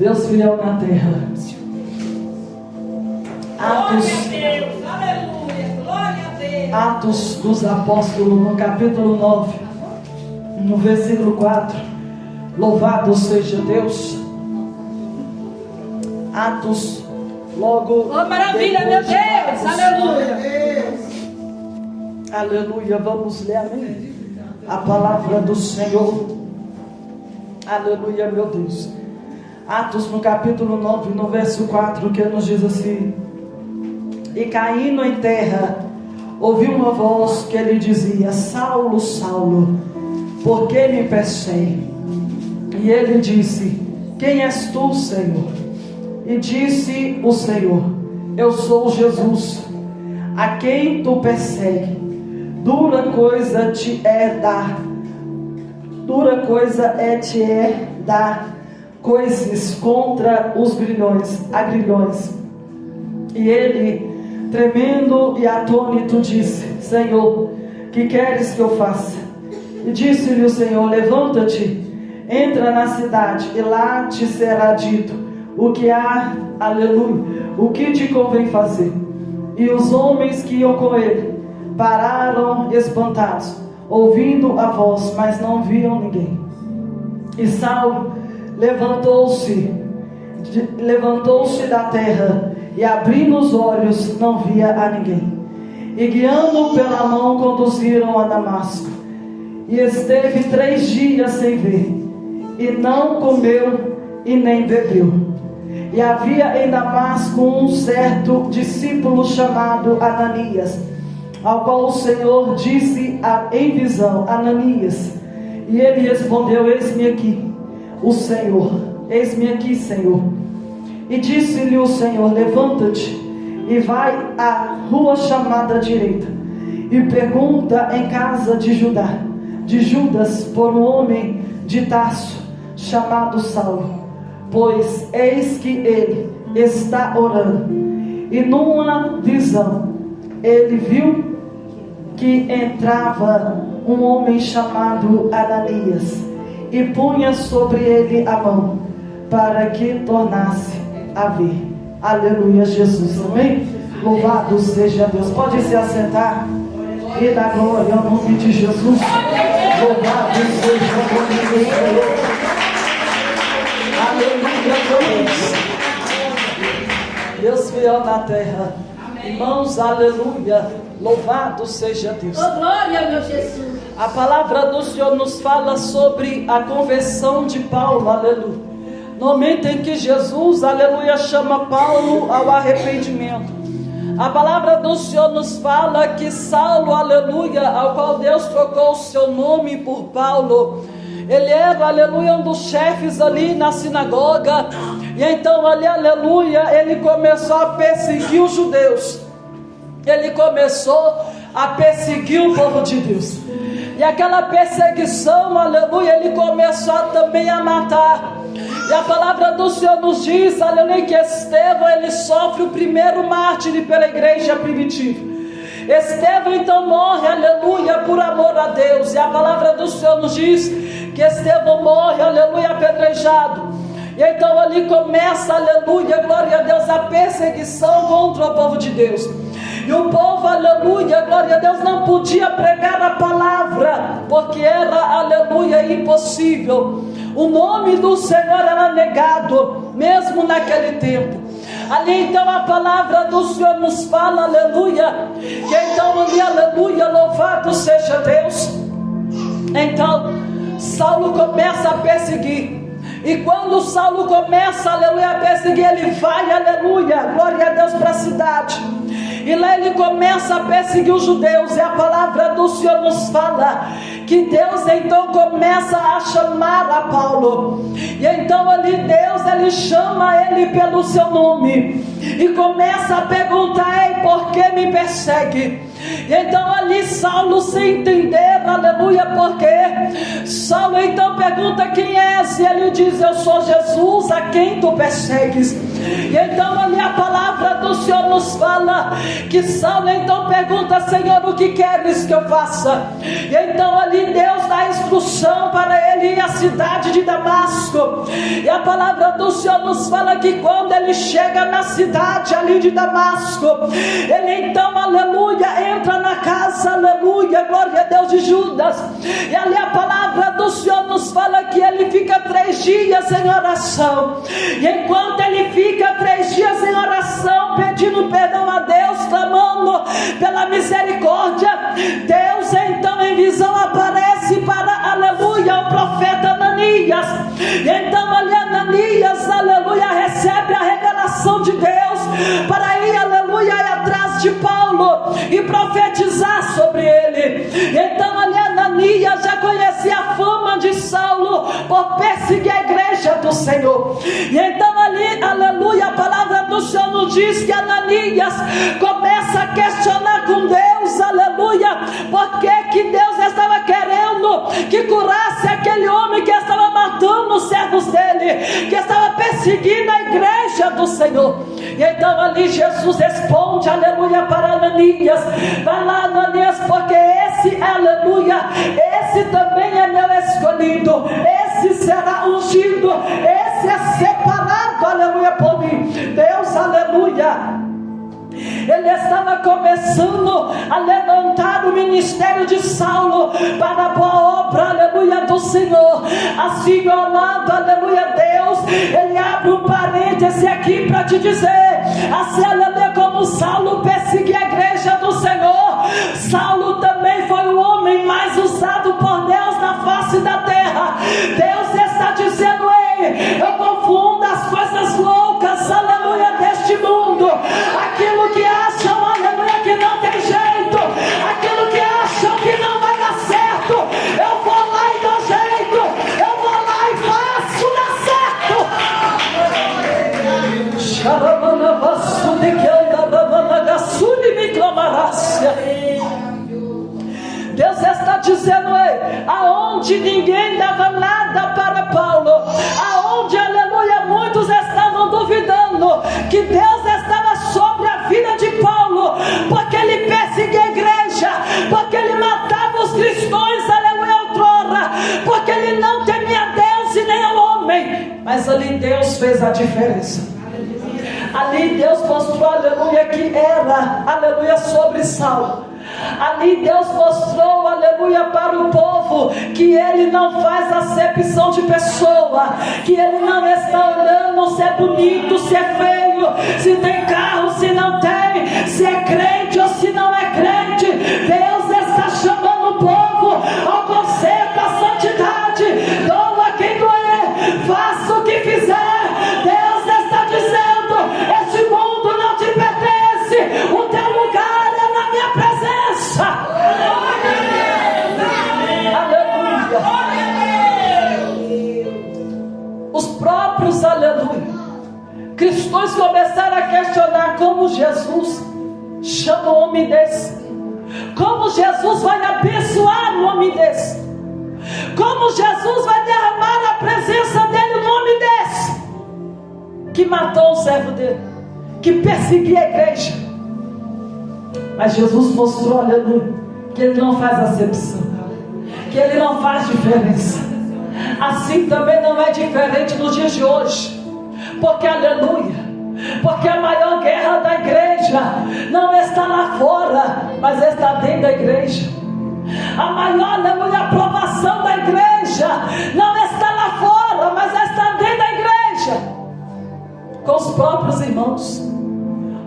Deus fiel na terra. Atos dos Apóstolos, no capítulo 9, no versículo 4. Louvado seja Deus. Atos, logo. Oh, maravilha, meu Deus! Aleluia! Aleluia, vamos ler, amém? A palavra do Senhor. Aleluia, meu Deus. Atos, no capítulo 9, no verso 4, que nos diz assim: E caindo em terra, ouviu uma voz que lhe dizia: Saulo, Saulo, por que me persegue? E ele disse: Quem és tu, Senhor? E disse o Senhor: Eu sou Jesus, a quem tu persegue. Dura coisa te é dar coisas contra os agrilhões. E ele, tremendo e atônito, disse: Senhor, que queres que eu faça? E disse-lhe o Senhor: Levanta-te, entra na cidade, e lá te será dito o que há, aleluia, o que te convém fazer. E os homens que iam com ele pararam espantados, ouvindo a voz, mas não viam ninguém. E Saulo levantou-se da terra, e abrindo os olhos, não via a ninguém. E guiando-o pela mão, conduziram a Damasco. E esteve 3 dias sem ver, e não comeu e nem bebeu. E havia em Damasco um certo discípulo chamado Ananias, ao qual o Senhor disse em visão: Ananias. E ele respondeu: Eis-me aqui, o Senhor. Eis-me aqui, Senhor. E disse-lhe o Senhor: Levanta-te e vai à rua chamada direita, e pergunta em casa de Judas, por um homem de Tarso chamado Saulo, pois eis que ele está orando. E numa visão ele viu que entrava um homem chamado Ananias, e punha sobre ele a mão, para que tornasse a ver. Aleluia, Jesus, amém? Louvado seja Deus. Pode se assentar e dar glória ao nome de Jesus. Louvado seja o nome do Senhor. Aleluia, Deus fiel na terra. Irmãos, aleluia. Louvado seja Deus. Oh, glória, meu Jesus. A palavra do Senhor nos fala sobre a conversão de Paulo, aleluia. No momento em que Jesus, aleluia, chama Paulo ao arrependimento. A palavra do Senhor nos fala que Saulo, aleluia, ao qual Deus trocou o seu nome por Paulo, ele era, aleluia, um dos chefes ali na sinagoga. E então ali, aleluia, ele começou a perseguir os judeus. Ele começou a perseguir o povo de Deus. E aquela perseguição, aleluia, ele começou também a matar. E a palavra do Senhor nos diz, aleluia, que Estevão, ele sofre o primeiro mártir pela igreja primitiva. Estevão então morre, aleluia, por amor a Deus. E a palavra do Senhor nos diz que Estevão morre, aleluia, apedrejado. E então ali começa, aleluia, glória a Deus, a perseguição contra o povo de Deus. E o povo, aleluia, glória a Deus, não podia pregar a palavra, porque era, aleluia, impossível. O nome do Senhor era negado, mesmo naquele tempo. Ali então a palavra do Senhor nos fala, aleluia, que então ali, aleluia, louvado seja Deus. Então Saulo começa a perseguir. E quando Saulo começa, aleluia, a perseguir, ele vai, aleluia, glória a Deus, para a cidade. E lá ele começa a perseguir os judeus. E a palavra do Senhor nos fala que Deus então começa a chamar a Paulo. E então ali Deus, ele chama ele pelo seu nome e começa a perguntar: Ei, por que me persegue? E então ali Saulo, sem entender, aleluia, porque Saulo então pergunta: quem és? E ele diz: eu sou Jesus, a quem tu persegues. E então ali a palavra do Senhor nos fala que Saulo então pergunta: Senhor, o que queres que eu faça? E então ali Deus dá instrução para ele ir à cidade de Damasco. E a palavra do Senhor nos fala que quando ele chega na cidade ali de Damasco, ele então, aleluia, entra na casa, aleluia, glória a Deus, de Judas. E ali a palavra do Senhor nos fala que ele fica 3 dias em oração. E enquanto ele fica 3 dias em oração, pedindo perdão a Deus, clamando pela misericórdia, Deus então em visão aparece para, aleluia, o profeta Ananias. E então ali Ananias, aleluia, recebe a revelação de Deus para ir, aleluia, ir atrás de Paulo e profetizar sobre ele. E então ali Ananias já conhecia a fama de Saulo por perseguir a igreja do Senhor. E então ali, aleluia, a palavra do Senhor nos diz que Ananias começa a questionar com Deus, aleluia, porque que Deus estava querendo que curasse aquele homem que estava matando os servos dele, que estava perseguindo a igreja do Senhor. E então ali Jesus responde, aleluia, para Ananias: vai lá, Ananias, porque esse, aleluia, esse também é meu escolhido, esse será ungido, esse é separado, aleluia, por mim. Deus, aleluia, ele estava começando a levantar o ministério de Saulo para a boa obra, aleluia, do Senhor. Assim, meu amado, aleluia, Deus, ele abre um parêntese aqui para te dizer: assim, aleluia, como Saulo perseguia a igreja do Senhor, Saulo também foi o homem mais usado por Deus na face da terra. Deus está dizendo: ei, eu confundo as coisas loucas, aleluia, deste mundo, aquilo que acham, aleluia, que não tem jeito, aquilo que acham que não vai dar certo, eu vou lá e dou jeito, eu vou lá e faço dar certo. Deus está dizendo: ei, aonde ninguém dava nada para Paulo, aonde, aleluia, muitos estavam duvidando que Deus estava sobre a vida de Paulo, porque ele perseguia a igreja, porque ele matava os cristãos, aleluia, outrora, porque ele não temia Deus e nem ao homem. Mas ali Deus fez a diferença. Ali Deus mostrou, aleluia, que era, aleluia, sobre Saulo. Ali Deus mostrou, aleluia, para o povo que ele não faz acepção de pessoa, que ele não está olhando se é bonito, se é feio, se tem carro, se não tem, se é crente ou se não é crente. Deus está chamando o povo ao conceito da santidade. Doa quem doer, faça o que fizer. Deus está dizendo: este mundo não te pertence, o teu lugar é na minha presença. Aleluia. Os próprios, aleluia, cristãos começaram a questionar: como Jesus chama um homem desse? Como Jesus vai abençoar um homem desse? Como Jesus vai derramar a presença dele num homem desse, que matou o servo dele, que perseguia a igreja? Mas Jesus mostrou, aleluia, que ele não faz acepção, que ele não faz diferença. Assim também não é diferente nos dias de hoje, porque, aleluia, porque a maior guerra da igreja não está lá fora, mas está dentro da igreja. A maior, aleluia, aprovação da igreja não está lá fora, mas está dentro da igreja, com os próprios irmãos.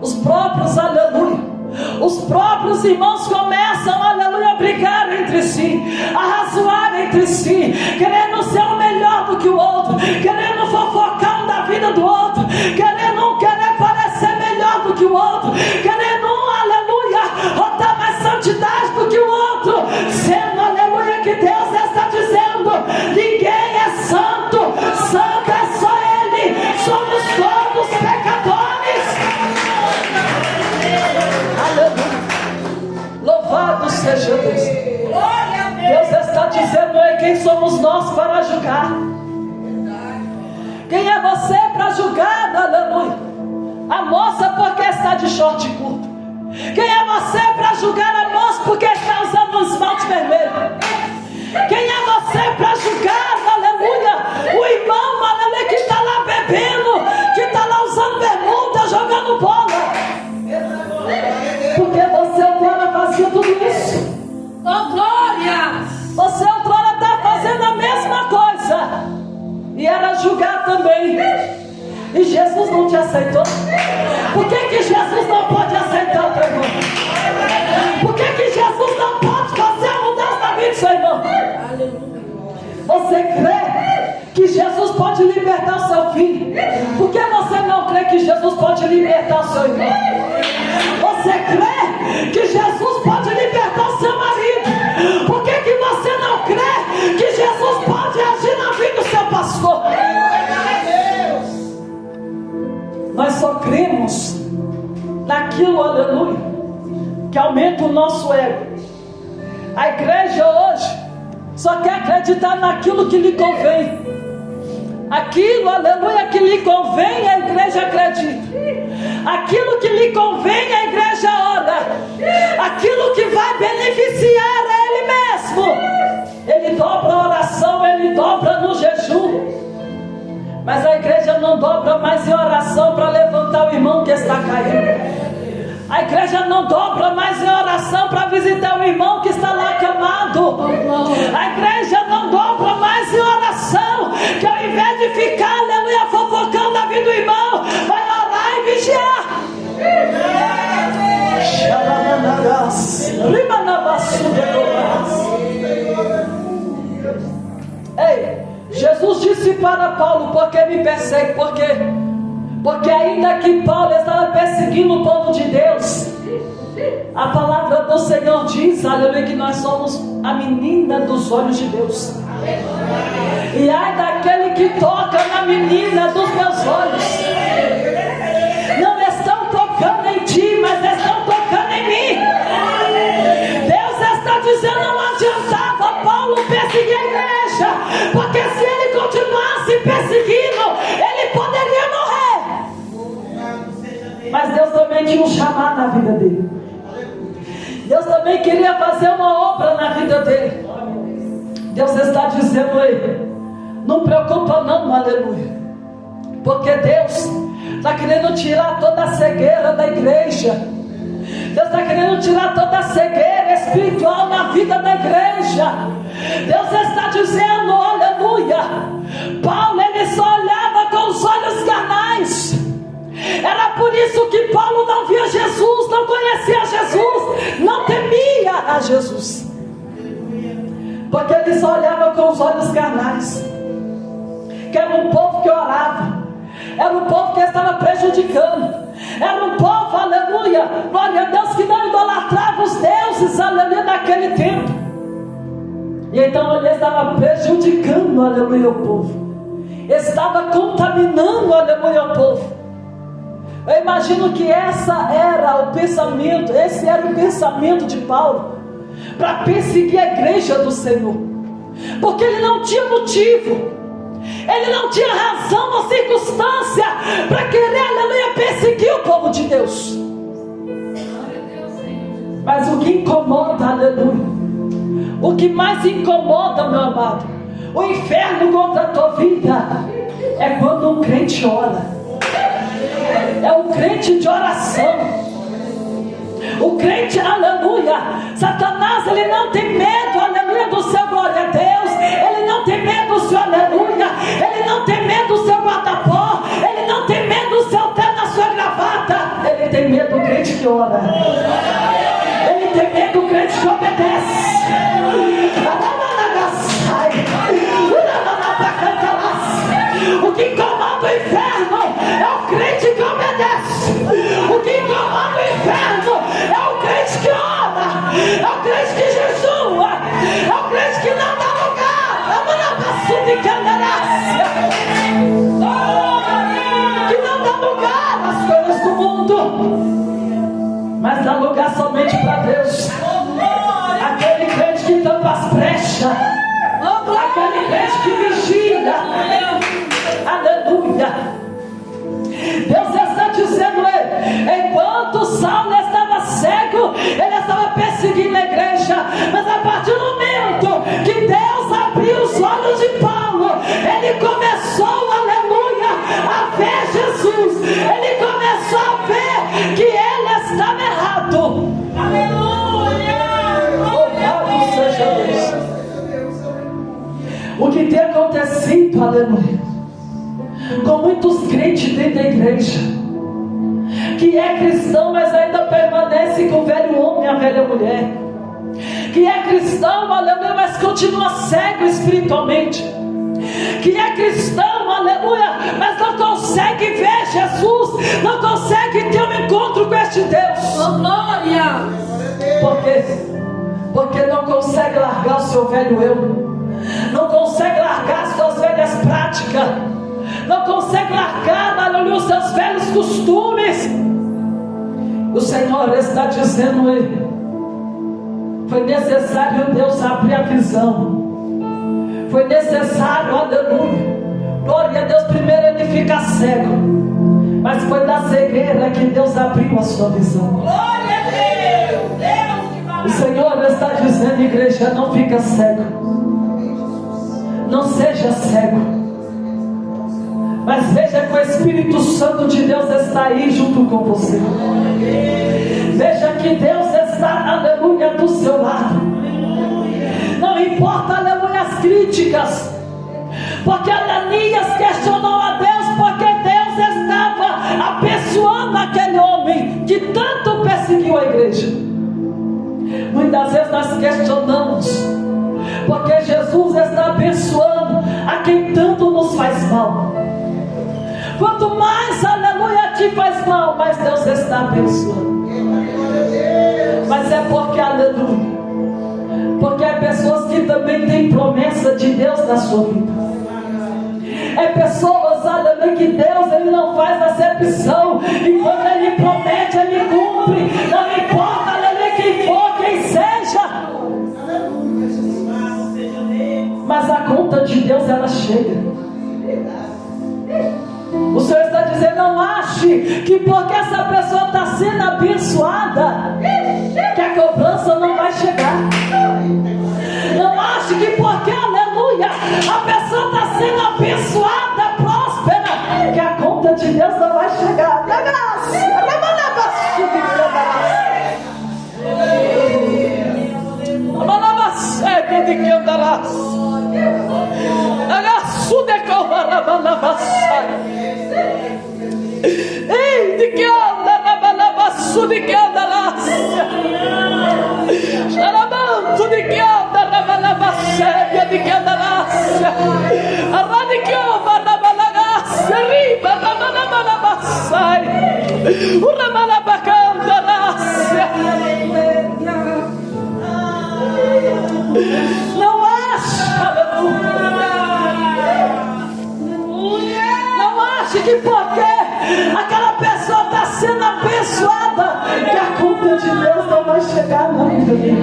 Os próprios, aleluia, os próprios irmãos começam, aleluia, a brigar entre si, a razoar entre si, querendo ser um melhor do que o outro, querendo fofocar um da vida do outro, querendo um querer parecer melhor do que o outro, querendo um, aleluia, rotar mais santidade do que o outro, sendo, aleluia, que Deus está dizendo: ninguém é santo, santo é só Ele, somos todos pecadores. Aleluia. Quem é você para julgar, aleluia, a moça porque está de short curto? Quem é você para julgar a moça porque está usando um esmalte vermelho? Quem é você para julgar, aleluia, o irmão, aleluia, que está lá bebendo, que está lá usando bermuda, jogando bola? Porque você outrora fazia tudo isso. Oh, glória! Você outrora está fazendo a mesma coisa. E era julgar também. E Jesus não te aceitou. Por que Jesus não pode aceitar o teu irmão? Por que Jesus não pode fazer a mudança na vida do seu irmão? Você crê que Jesus pode libertar o seu filho? Por que você não crê que Jesus pode libertar o seu irmão? Você crê que Jesus pode libertar o seu marido? Por que você não crê que Jesus pode agir na vida do seu pastor? Nós só cremos naquilo, aleluia, que aumenta o nosso ego. A igreja hoje só quer acreditar naquilo que lhe convém. Aquilo, aleluia, que lhe convém, a igreja acredita. Aquilo que lhe convém, a igreja ora. Aquilo que vai beneficiar a ele mesmo, ele dobra a oração, ele dobra no jejum. Mas a igreja não dobra mais em oração para levantar o irmão que está caído. A igreja não dobra mais em oração para visitar o irmão que está lá acamado. A igreja não dobra mais em oração, que ao invés de ficar, aleluia, fofocando a vida do irmão, vai orar e vigiar. Ei, Jesus disse para Paulo: porque me persegue? Porque ainda que Paulo estava perseguindo o povo de Deus, a palavra do Senhor diz, aleluia, que nós somos a menina dos olhos de Deus. E ai daquele que toca na menina dos meus olhos. Não estão tocando em ti, mas estão tocando em mim. Deus está dizendo: não adiantava Paulo perseguir a igreja, porque se ele continuasse perseguindo, ele poderia morrer. Mas Deus também tinha um chamado na vida dele. Deus também queria fazer uma obra na vida dele. Deus está dizendo a ele: não preocupa não, aleluia, porque Deus está querendo tirar toda a cegueira da igreja. Deus está querendo tirar toda a cegueira espiritual na vida da igreja. Deus está dizendo, aleluia, Paulo, ele só olhava com os olhos carnais. Era por isso que Paulo não via Jesus, não conhecia Jesus, não temia a Jesus, porque ele só olhava com os olhos carnais. Que era um povo que orava, era um povo que estava prejudicando, era um povo, aleluia, glória a Deus, que não idolatrava os deuses, aleluia, naquele tempo. E então ele estava prejudicando, aleluia, o povo, estava contaminando, aleluia, o povo. Eu imagino que esse era o pensamento de Paulo para perseguir a igreja do Senhor, porque ele não tinha motivo, ele não tinha razão ou circunstância para querer, aleluia, perseguir o povo de Deus. Mas o que incomoda, aleluia, o que mais incomoda, meu amado, o inferno contra a tua vida, é quando um crente ora. É um crente de oração. O crente, aleluia, Satanás, ele não tem medo, aleluia, do seu glória a Deus. Ele não tem medo do seu aleluia. Ele não tem medo do seu guarda-pó. Ele não tem medo do seu terno, da sua gravata. Ele tem medo do crente que ora. Ele tem medo do crente que obedece. O que incomoda o inferno é o crente que obedece. O que incomoda o inferno é o crente que ora, é o crente que jejua, é o crente que não dá lugar, que não dá lugar às coisas do mundo, mas dá lugar somente para Deus. Aquele crente que tampa as brechas, aquele crente que vigia, aleluia. aleluia. Deus está dizendo, enquanto Saulo estava cego, ele estava perseguindo a igreja, mas a partir do momento que Deus abriu os olhos de Paulo, ele começou, aleluia, a ver Jesus, ele começou a ver que ele estava errado. Aleluia! Louvado seja Deus. O que tem acontecido, aleluia, com muitos crentes dentro da igreja, que é cristão, mas ainda permanece com o velho homem e a velha mulher, que é cristão, aleluia, mas continua cego espiritualmente, que é cristão, aleluia, mas não consegue ver Jesus, não consegue ter um encontro com este Deus. Glória! Por quê? Porque não consegue largar o seu velho eu, não consegue largar as suas velhas práticas, não consegue largar, aleluia, os seus velhos costumes. O Senhor está dizendo, foi necessário Deus abrir a visão, foi necessário, aleluia, glória a Deus, primeiro ele fica cego, mas foi da cegueira que Deus abriu a sua visão. Glória a Deus! Deus! O Senhor está dizendo, igreja, não fica cego, não seja cego, mas veja que o Espírito Santo de Deus está aí junto com você. Veja que Deus está, aleluia, do seu lado. Não importa, aleluia, as críticas, porque Ananias questionou a Deus, porque Deus estava abençoando aquele homem que tanto perseguiu a igreja. Muitas vezes nós questionamos, porque Jesus está abençoando a quem tanto nos faz mal. Quanto mais, aleluia, te faz mal, mais Deus está abençoando. Mas é porque, aleluia, porque há pessoas que também têm promessa de Deus na sua vida. É pessoas, aleluia, que Deus, ele não faz acepção, e quando ele promete, ele cumpre. Não importa, aleluia, quem for, quem seja, mas a conta de Deus, ela chega. O Senhor está dizendo, não ache que porque essa pessoa está sendo abençoada, que a cobrança não vai chegar. Não ache que porque, aleluia, a pessoa está sendo abençoada, próspera, que a conta de Deus não vai chegar. Ei, de que anda na balabaçu, de que anda lá, xarabanto, de que anda na balabacébia, de que anda lá, arradicoma na balagácia, riba na balabassai, uma malabacanda lácia. Não acha, não acha que porque aquela pessoa está sendo abençoada, que a conta de Deus não vai chegar na vida dele,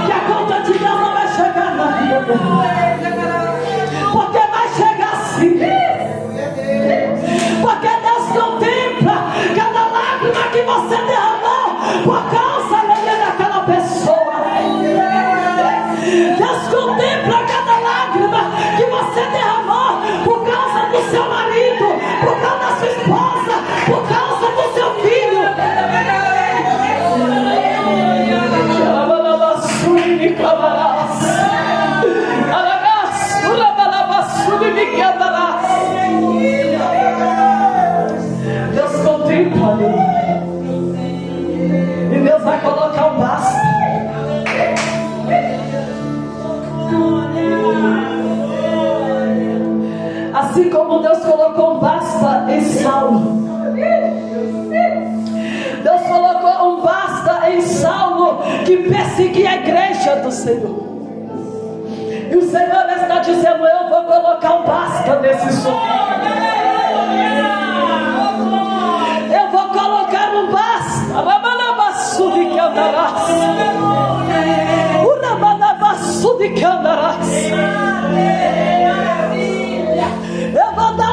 que a conta de Deus não vai chegar na vida dele, porque vai chegar sim, porque Deus contempla cada lágrima que você derramou por causa daquela pessoa. Deus contempla cada lágrima que você derramou por causa do seu marido, por causa da sua esposa, por causa do seu filho. Deus contempla, e Deus vai colocar um basta. Assim como Deus colocou um basta em Saulo, Deus colocou um basta em Saulo que perseguia a igreja do Senhor. E o Senhor está dizendo, eu vou colocar um basta nesse homem. Eu vou colocar um basta. Ramanabassu de Candarás. Uramanabassu de Candarás. Eu vou dar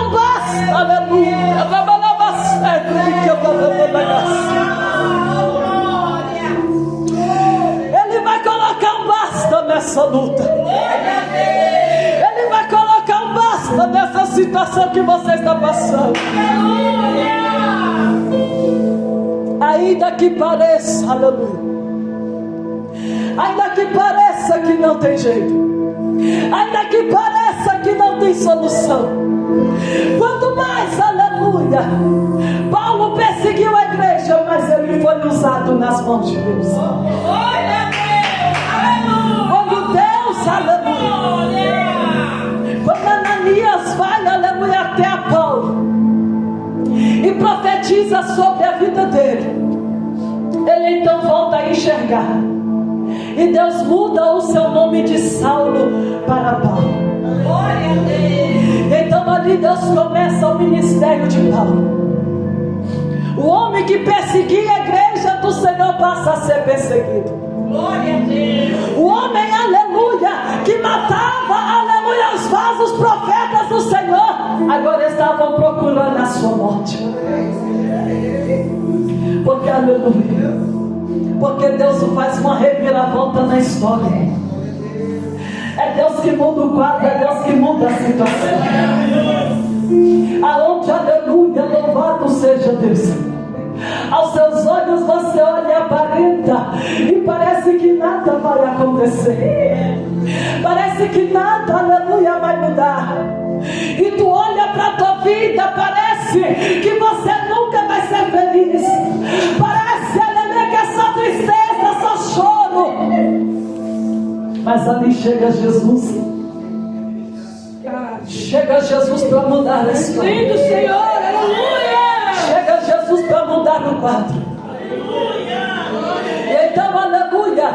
nessa luta. Ele vai colocar um basta nessa situação que você está passando. Ainda que pareça, aleluia, ainda que pareça que não tem jeito, ainda que pareça que não tem solução, quanto mais, aleluia, Paulo perseguiu a igreja, mas ele foi usado nas mãos de Deus. Quando Deus, aleluia, quando Ananias vai, aleluia, até a Paulo e profetiza sobre a vida dele, ele então volta a enxergar, e Deus muda o seu nome de Saulo para Paulo. Então ali Deus começa o ministério de Paulo. O homem que perseguia a igreja do Senhor passa a ser perseguido. O homem, aleluia, que matava, aleluia, os falsos profetas do Senhor, agora estavam procurando a sua morte. Porque, aleluia, porque Deus faz uma reviravolta na história. É Deus que muda o quadro, é Deus que muda a situação. Aonde, aleluia, louvado seja Deus. Aos seus olhos você olha e aparenta, e parece que nada vai acontecer, parece que nada, aleluia, vai mudar. E tu olha para a tua vida, parece que você nunca vai ser feliz, parece, aleluia, que é só tristeza, só choro. Mas ali chega Jesus. Chega Jesus para mudar a história. Lindo Senhor, aleluia. Chega Jesus para mudar o quadro. Então, aleluia,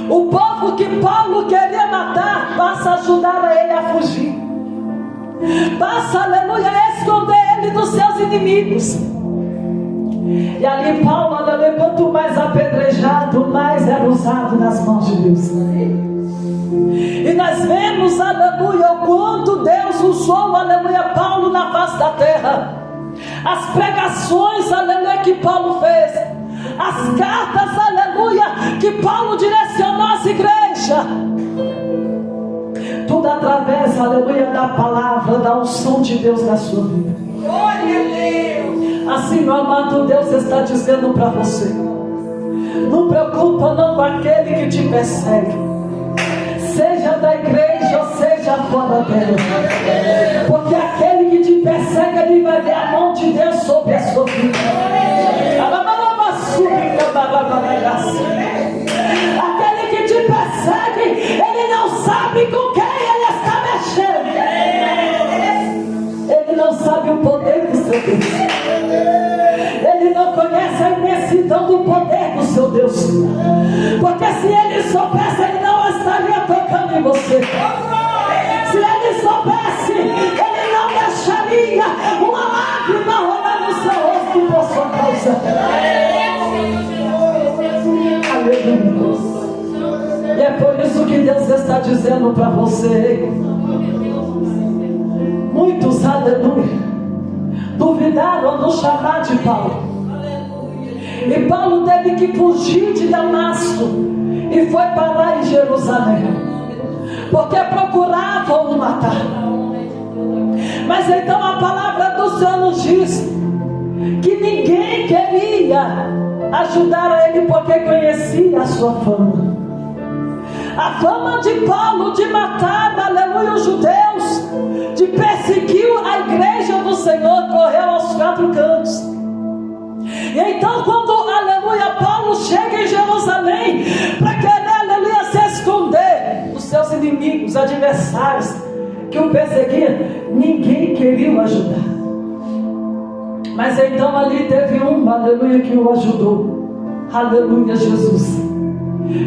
o povo que Paulo queria matar passa a ajudar a ele a fugir, passa, aleluia, a esconder ele dos seus inimigos. E ali Paulo, aleluia, quanto mais apedrejado, mais era usado nas mãos de Deus. E nós vemos, aleluia, o quanto Deus usou, aleluia, Paulo na face da terra. As pregações, aleluia, que Paulo fez, as cartas, aleluia, que Paulo direcionou às igrejas, tudo através, aleluia, da palavra, da unção de Deus na sua vida. Glória a Deus. Assim, meu amado, Deus está dizendo para você: não preocupa não com aquele que te persegue, seja da igreja ou seja fora dela, porque aquele que te persegue, ele vai ver a mão de Deus sobre a sua vida. Aquele que te persegue, ele não sabe com quem ele está mexendo, ele não sabe o poder do seu Deus, ele não conhece a imensidão do poder do seu Deus, porque se ele soubesse, ele não estaria tocando em você. Se ele soubesse, ele não deixaria uma lágrima rolar no seu rosto por sua causa. Aleluia. E é por isso que Deus está dizendo para você: muitos, aleluia, duvidaram no chamar de Paulo. E Paulo teve que fugir de Damasco e foi parar em Jerusalém, porque procuravam o matar. Mas então a palavra do Senhor nos diz que ninguém queria ajudar a ele, porque conhecia a sua fama. A fama de Paulo de matar, aleluia, os judeus, de perseguir a igreja do Senhor, correu aos 4 cantos. E então, quando, aleluia, Paulo chega em Jerusalém para querer, aleluia, se esconder dos seus inimigos, adversários que o perseguiam, ninguém queria o ajudar. Mas então ali teve um, aleluia, que o ajudou. Aleluia, Jesus.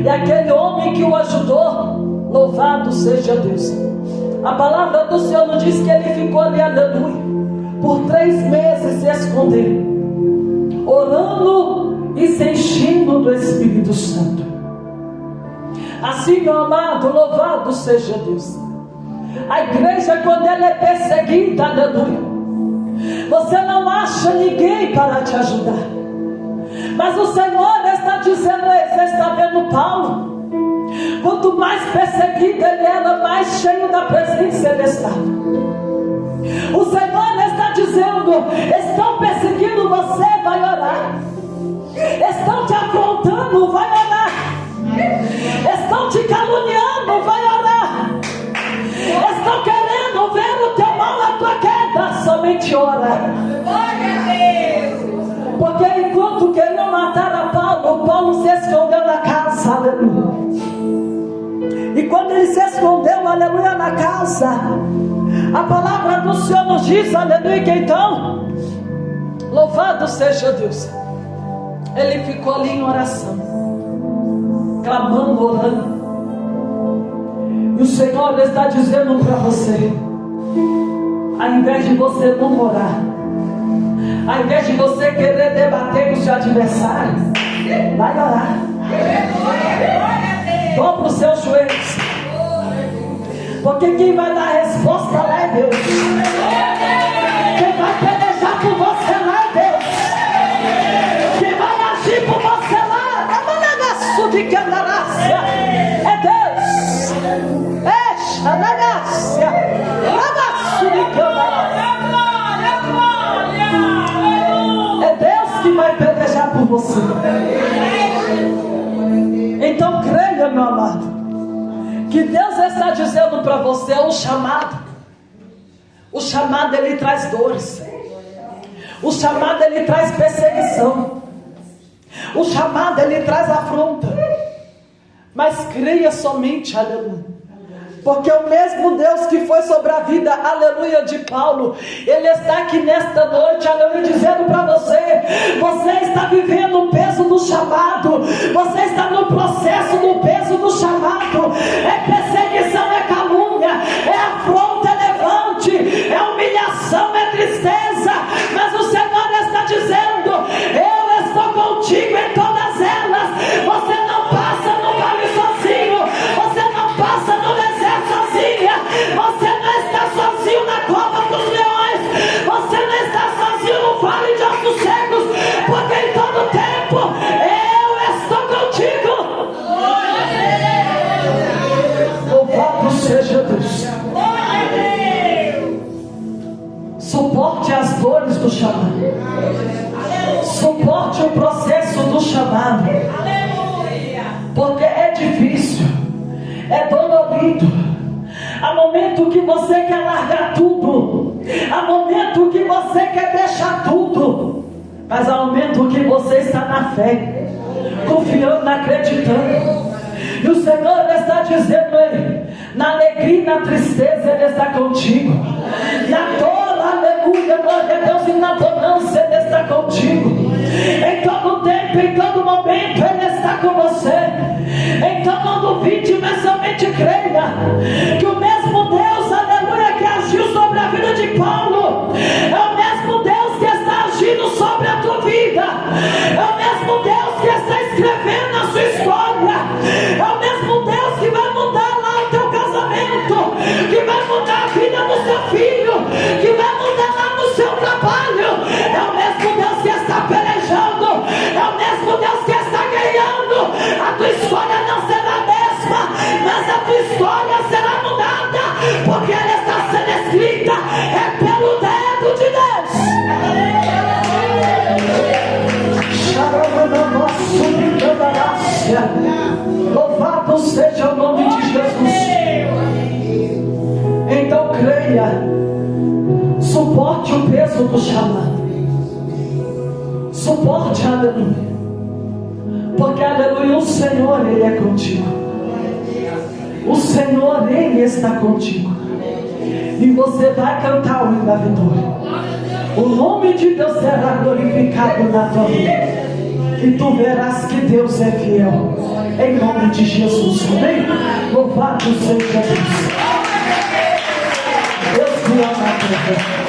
E aquele homem que o ajudou, louvado seja Deus. A palavra do Senhor nos diz que ele ficou ali, aleluia, por 3 meses se escondendo, orando e se enchendo do Espírito Santo. Assim, meu amado, louvado seja Deus. A igreja, quando ela é perseguida, aleluia, você não acha ninguém para te ajudar. Mas o Senhor está dizendo: você está vendo Paulo? Quanto mais perseguido ele era, mais cheio da presença ele estava. O Senhor está dizendo: estão perseguindo você, vai orar. Estão te afrontando, vai orar. Estão te caluniando, vai orar. Estão querendo ver o teu mal na tua queda, somente ora. Porque enquanto queriam matar a Paulo, Paulo se escondeu na casa, aleluia. E quando ele se escondeu, aleluia, na casa, a palavra do Senhor nos diz, aleluia, que então, louvado seja Deus, ele ficou ali em oração, clamando, orando. E o Senhor está dizendo para você: ao invés de você murmurar, ao invés de você querer debater com o seu adversário, vai orar. Dobra os seus joelhos, porque quem vai dar a resposta lá é Deus. Quem vai pelejar por você lá é Deus. Quem vai agir por você lá é Deus. É Deus que vai pelejar por você. Então creia, meu amado, que Deus está dizendo para você o chamado. O chamado, ele traz dores. O chamado, ele traz perseguição. O chamado, ele traz afronta. Mas creia somente, aleluia. Porque o mesmo Deus que foi sobre a vida, aleluia, de Paulo, ele está aqui nesta noite, aleluia, dizendo para você: você está vivendo o peso do chamado, você está no processo do peso do chamado. É perseguição, é calúnia, é afronta, é levante, é humilhação, é tristeza, mas o Senhor está dizendo: eu estou contigo em todas elas. Você não passa no vale sozinho, você não passa no deserto sozinha, você não está sozinho na cova dos leões, você não está sozinho no vale de ossos secos, porque em todo tempo eu estou contigo. Louvado seja Deus. Suporte as dores do chamado, suporte o processo do chamado, porque é difícil, é dolorido. Há momento que você quer largar tudo, há momento que você quer deixar tudo, mas há momento que você está na fé, confiando, acreditando. E o Senhor está dizendo aí: na alegria e na tristeza Ele está contigo, na dor, aleluia, glória a Deus, e na bonança Ele está contigo. Em todo tempo, em todo momento Ele está com você. Então não duvide, mas somente creia que o mesmo Deus, aleluia, que agiu sobre a vida de Paulo, é o mesmo Deus que está agindo sobre a tua vida. É o mesmo Deus que está escrevendo a sua história. É o mesmo Deus que vai mudar lá o teu casamento, que vai mudar a vida do seu filho, que vai mudar lá no seu trabalho. É o mesmo Deus que está pelejando, é o mesmo Deus que está ganhando. A tua história não será a mesma, mas a tua história será mudada, porque ela está sendo escrita pelo dedo de Deus. Louvado seja o nome de Jesus. Então creia, suporte o peso do chamado, suporte, aleluia, porque aleluia, o Senhor, Ele é contigo. O Senhor, Ele está contigo, e você vai cantar o hino da vitória. O nome de Deus será glorificado na tua vida, e tu verás que Deus é fiel, em nome de Jesus. Amém? Louvado seja Deus. Deus te ama.